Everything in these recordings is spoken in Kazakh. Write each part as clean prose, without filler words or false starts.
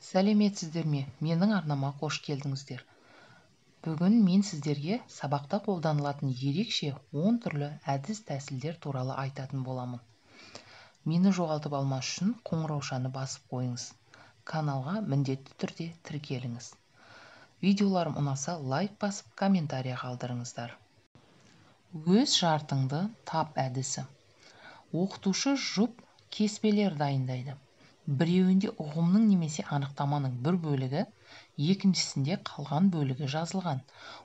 Сәлеметсіздер ме? Менің арнама қош келдіңіздер. Бүгін мен сіздерге сабақта қолданылатын ерекше 10 түрлі әдіс-тәсілдер туралы айтатын боламын. Мені жоғалтып алмас үшін қоңыраушаны басып қойыңыз. Каналға міндетті түрде тіркеліңіз. Видеоларым ұнаса лайк басып, комментария қалдырыңыздар. Өз жартыңды тап әдісі. Оқытушы жұп кеспелер дайындайды. Біреуінде ұғымның немесе анықтаманың бір бөлігі, екіншісінде қалған бөлігі жазылған.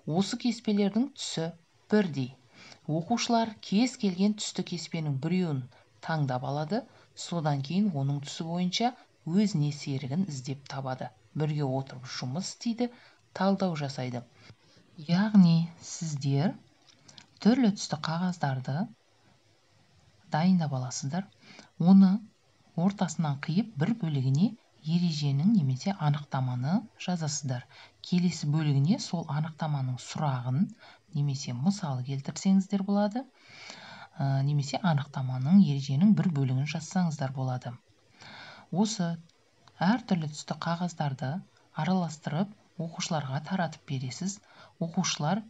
Осы кеспелердің түсі бірдей. Оқушылар кез келген түсті кеспенің біреуін таңдап алады, содан кейін оның түсі бойынша өзіне серігін іздеп табады. Бірге отырып жұмыс істейді, талдау жасайды. Яғни сіздер түрлі түсті қағаздарды дайындап аласыздар. Оны ортасынан қиып бір бөлігіне ереженің немесе анықтаманы жазасыздар. Келесі бөлігіне сол анықтаманың сұрағын немесе мысалы келтірсеңіздер болады, немесе анықтаманың ереженің бір бөлігін жазсаңыздар болады. Осы әртүрлі түсті қағаздарды араластырып оқушыларға таратып бересіз. Оқушылар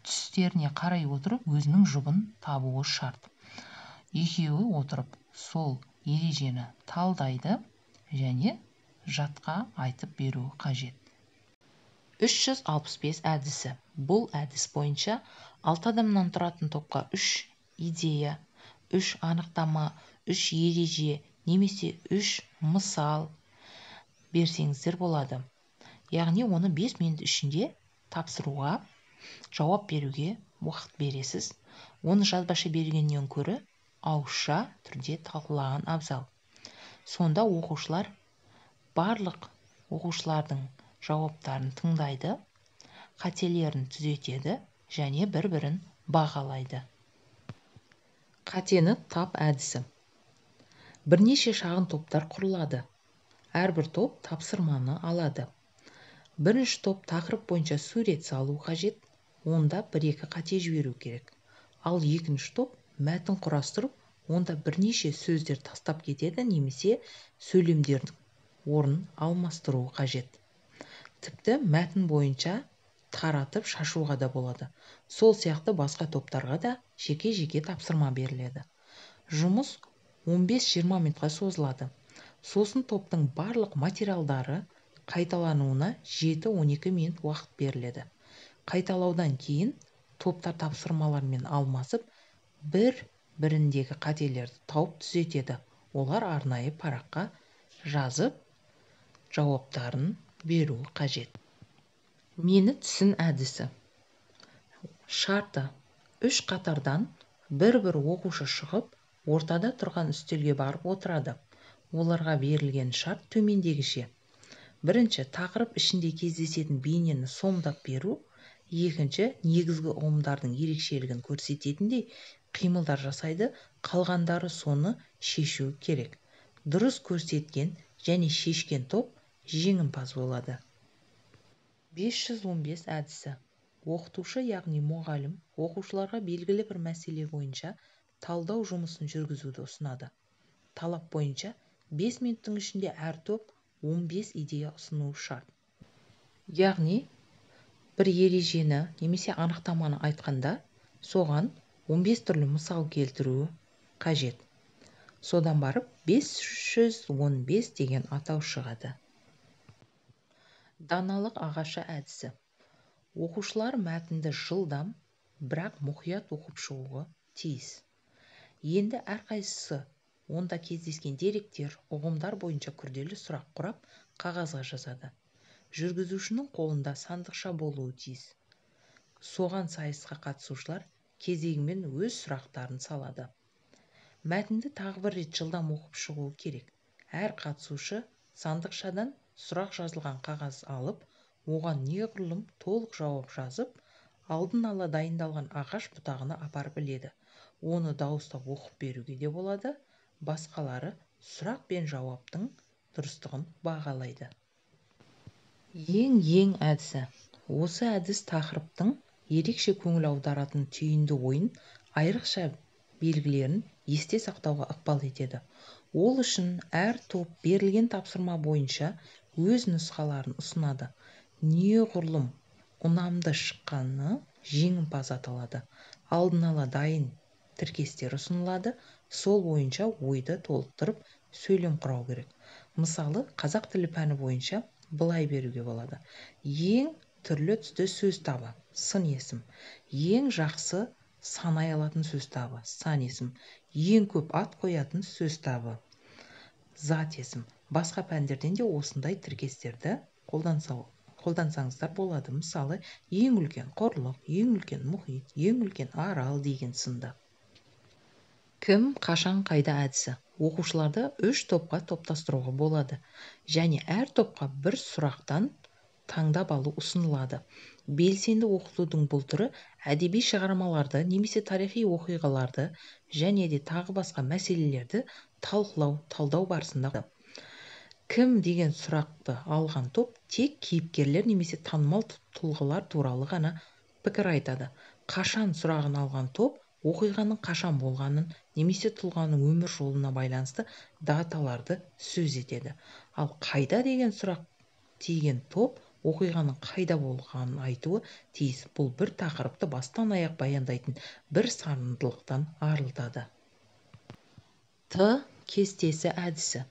түстеріне қарай отырып өзінің жұбын табуы шарт. Екеуі отырып сол ережені талдайды және жатқа айтып беру қажет. 365 әдісі. Бұл әдіс бойынша 6 адамнан тұратын топқа 3 идея, 3 анықтама, 3 ереже немесе 3 мысал берсеңіздер болады. Яғни оны 5 минут ішінде тапсыруға, жауап беруге уақыт бересіз. Оны жазбаша бергеннен көрі ауызша түрде талқылаған абзал. Сонда оқушылар барлық оқушылардың жауаптарын тыңдайды, қателерін түзетеді және бір-бірін бағалайды. Қатені тап әдісі. Бірнеше шағын топтар құрылады. Әрбір топ тапсырманы алады. Бірінші топ тақырып бойынша сурет салу қажет, онда 1-2 қате жіберу керек. Ал екінші топ мәтін құрастырып, онда бірнеше сөздер тастап кетеді немесе сөйлемдердің орнын алмастыру қажет. Тіпті мәтін бойынша таратып шашуға да болады. Сол сияқты басқа топтарға да жеке-жеке тапсырма беріледі. Жұмыс 15-20 минутқа созылады. Сосын топтың барлық материалдары қайталануына 7-12 минут уақыт беріледі. Қайталаудан кейін топтар тапсырмалармен алмасып, біріндегі қателерді тауып түзетеді. Олар арнайы параққа жазып, жауаптарын беру қажет. Мені түсін әдісі. Шарты: 3 қатардан бір-бір оқушы шығып, ортада тұрған үстелге барып отырады. Оларға берілген шарт төмендегіше. Бірінші, тақырып ішінде кездесетін бейнені сомдап беру. Екінші, негізгі ұғымдардың ерекшелігін көрсететіндей қимылдар жасайды, қалғандары соны шешу керек. Дұрыс көрсеткен және шешкен топ жеңімпаз болады. 515 әдісі. Оқытушы, яғни мұғалім, оқушыларға белгілі бір мәселе бойынша талдау жұмысын жүргізуді ұсынады. Талап бойынша 5 минуттың ішінде әр топ 15 идея ұсыну шарт. Яғни бір ережені немесе анықтаманы айтқанда, соған 15 түрлі мысал келтіру қажет. Содан барып 515 деген атау шығады. Даналық ағашы әдісі. Оқушылар мәтінді жылдам, бірақ мұқият оқып шығуы тиіс. Енді әрқайсысы онда кездескен деректер, ұғымдар бойынша күрделі сұрақ құрап, қағазға жазады. Жүргізушінің қолында сандықша болуы тиіс. Соған сайысқа қатысушылар кезегімен өз сұрақтарын салады. Мәтінді тағы бір рет жылдам оқып шығуы керек. Әр қатысушы сандықшадан сұрақ жазылған қағаз алып, оған неғұрлым толық жауап жазып, алдын ала дайындалған ағаш бұтағына апарып іледі. Оны дауыстап оқып беруге де болады. Басқалары сұрақ пен жауаптың дұрыстығын бағалайды. Ең әдісі. Осы әдіс тақырыптың ерекше көңіл аударатын түйінді ойын, айрықша белгілерін есте сақтауға ықпал етеді. Ол үшін әр топ берілген тапсырма бойынша өз нұсқаларын ұсынады. Неғұрлым ұнамды шыққаны жеңімпаз аталады. Алдын ала дайын тіркестер ұсынылады. Сол бойынша ойды толықтырып сөйлем құрау керек. Мысалы, қазақ тілі пәні бойынша былай беруге болады. Ең түрлі түсті сөз табы, сын есім. Ең жақсы санай алатын сөз табы, сан есім. Ең көп ат қоятын сөз табы, зат есім. Басқа пәндерден де осындай тіркестерді қолдансаңыздар болады. Мысалы, ең үлкен құрлық, ең үлкен мұхит, ең үлкен арал деген сынды. Кім, қашан, қайда әдісі. Оқушыларды 3 топқа топтастыруға болады және әр топқа бір сұрақтан таңдап алу ұсынылады. Белсенді оқытудың бұл түрі әдеби шығармаларды немесе тарихи оқиғаларды және де тағы басқа мәселелерді талдау барысында. Кім деген сұрақты алған топ тек кейіпкерлер немесе танымал тұлғалар туралы ғана пікір айтады. Қашан сұрағын алған топ оқиғаның қашан болғанын немесе тұлғаның өмір жолына байланысты даталарды сөз етеді. Ал қайда деген сұрақ тиген топ оқиғаның қайда болғанын айтуы тиіс. Бұл бір тақырыпты бастан аяқ баяндайтын бір сарындылықтан арылтады. Т кестесі әдісі.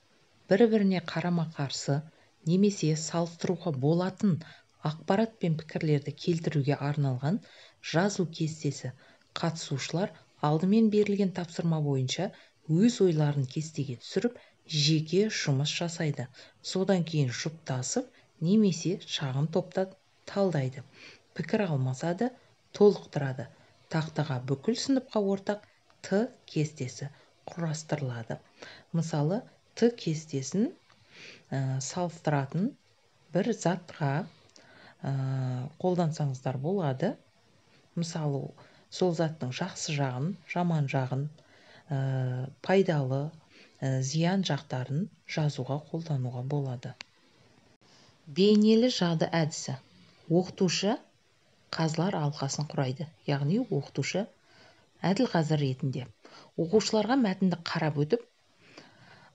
Бір-біріне қарама-қарсы немесе салыстыруға болатын ақпарат пен пікірлерді келтіруге арналған жазу кестесі. Қатысушылар алдымен берілген тапсырма бойынша өз ойларын кестеге түсіріп, жеке жұмыс жасайды. Содан кейін жұптасып немесе шағын топта талдайды. Пікір алмаса да толықтырады. Тақтаға бүкіл сыныпқа ортақ Т кестесі құрастырылады. Мысалы, Т кестесін салыстыратын бір затқа қолдансаңыздар болады. Мысалы, сол заттың жақсы жағын, жаман жағын, пайдалы, зиян жақтарын жазуға қолдануға болады. Бейнелі жады әдісі. Оқытушы қазылар алқасын құрайды, яғни оқытушы әділқазы ретінде. Оқушыларға мәтінді қарап өтіп,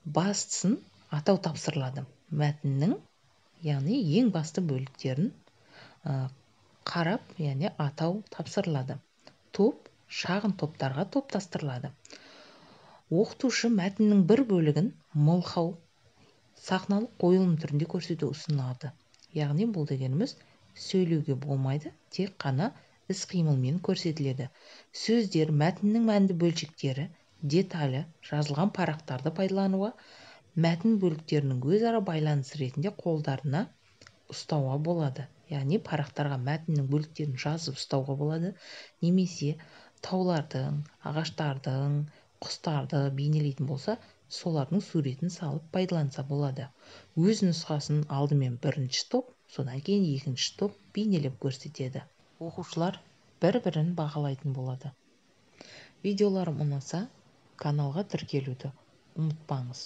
бастысын атау тапсырылады. Мәтіннің, яғни ең басты бөліктерін қарап, яғни атау тапсырылады. Топ шағын топтарға топтастырылады. Оқытушы мәтіннің бір бөлігін мылқау, сахналық қойылым түрінде көрсету ұсынады. Яғни бұл дегеніміз сөйлеуге болмайды, тек қана іс-қимылмен көрсетіледі. Сөздер, мәтіннің мәнді бөлшектері, деталі, жазылған парақтарды пайдалануға, мәтін бөліктерінің өзара байланысы ретінде қолдарына ұстауға болады. Яғни парақтарға мәтіннің бөліктерін жазып ұстауға болады, немесе таулардың, ағаштардың, құстарды бейнелейтін болса, солардың суретін салып пайдаланса болады. Өз нұсқасын алдымен бірінші топ, содан кейін екінші топ бейнелеп көрсетеді. Оқушылар бір-бірін бағалайтын болады. Видеоларым ұнаса, каналға тіркелуді ұмытпаңыз.